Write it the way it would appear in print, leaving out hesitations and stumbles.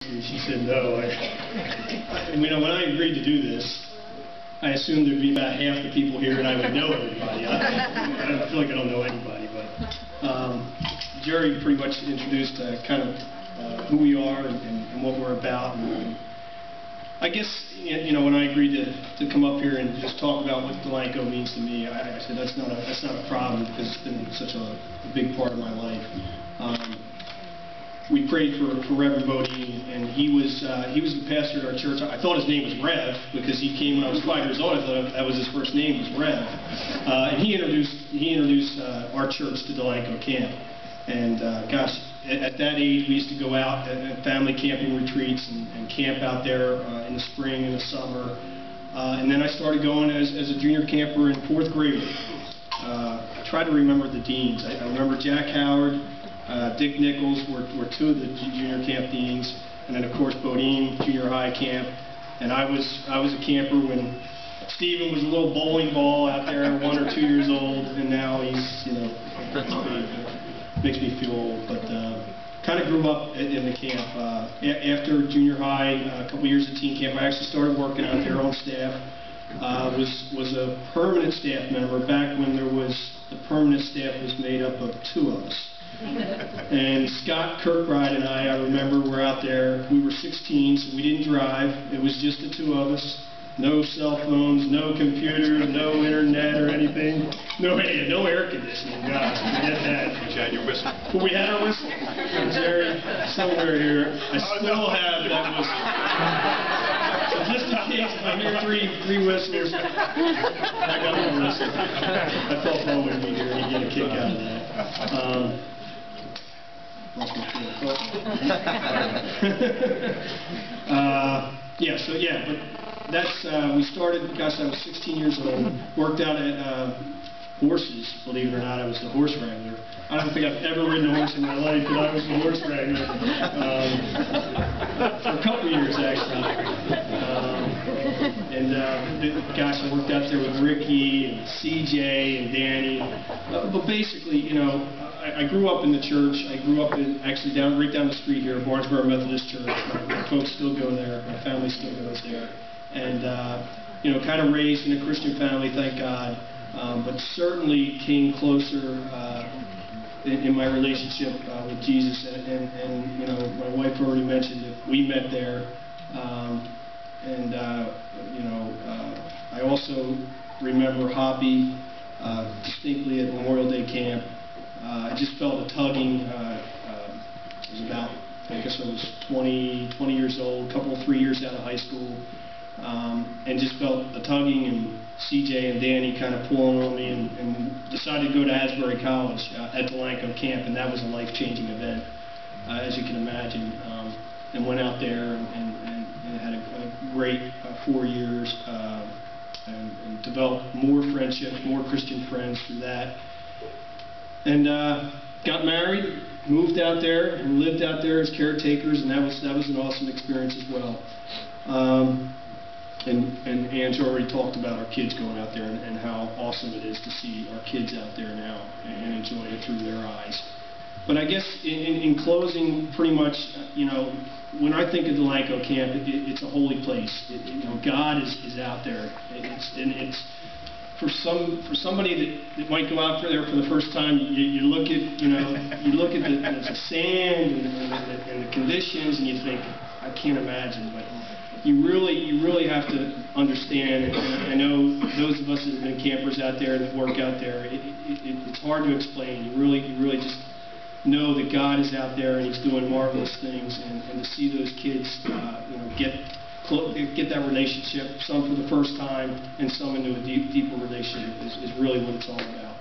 And she said no. When I agreed to do this, I assumed there'd be about half the people here and I would know everybody. I feel like I don't know anybody, but Jerry pretty much introduced kind of who we are and what we're about. And I guess, when I agreed to come up here and just talk about what Delanco means to me, I said that's not a problem because it's been such a big part of my life. We prayed for Reverend Bodine, and he was the pastor at our church. I thought his name was Rev because he came when I was 5 years old. I thought that was his first name, was Rev. And he introduced our church to Delanco Camp. And gosh, at that age, we used to go out at family camping retreats and camp out there in the spring and the summer. And then I started going as a junior camper in 4th grade. I try to remember the deans. I remember Jack Howard. Dick Nichols were two of the junior camp deans, and then of course Bodine junior high camp. And I was a camper when Stephen was a little bowling ball out there, 1 or 2 years old, and now he's makes me feel old. But kind of grew up in the camp. After junior high, a couple years at teen camp, I actually started working out there on staff. Was a permanent staff member back when the permanent staff was made up of 2 of us. And Scott Kirkbride and I remember were out there. We were 16, so we didn't drive. It was just the 2 of us. No cell phones, no computers, no internet or anything. No air conditioning. God, forget that. You had your whistle. But we had our whistle. And Jerry, somewhere here, I still have that whistle. So just in case if I hear three whistles, I got my whistle. I thought Paul would be here and he'd get a kick out of that. But that's, we started, gosh, I was 16 years old, worked out at horses, believe it or not. I was the horse wrangler. I don't think I've ever ridden a horse in my life, but I was the horse wrangler for a couple years, actually. Gosh, I worked out there with Ricky and CJ and Danny. But basically, I grew up in the church. I grew up actually right down the street here, Barnesboro Methodist Church. My folks still go there. My family still goes there. And, kind of raised in a Christian family, thank God. But certainly came closer in my relationship with Jesus. And my wife already mentioned that we met there. I also remember Hoppy distinctly at Memorial Day camp. I just felt a tugging. It was about, I guess I was 20 years old, 3 years out of high school, and just felt a tugging, and CJ and Danny kind of pulling on me, and decided to go to Asbury College at Delanco Camp, and that was a life-changing event, as you can imagine. And went out there and had a great 4 years and developed more friendships, more Christian friends through that. And got married, moved out there, and lived out there as caretakers, and that was an awesome experience as well. And Ange already talked about our kids going out there and how awesome it is to see our kids out there now and enjoying it through their eyes. But I guess in closing, pretty much, when I think of Delanco Camp, it's a holy place. God is out there. It's for somebody that might go out there for the first time. You look at the sand and the conditions, and you think, I can't imagine. But you really have to understand. And I know those of us that have been campers out there that work out there, it's hard to explain. You really just know that God is out there and He's doing marvelous things, and to see those kids, get that relationship, some for the first time and some into a deeper relationship is really what it's all about.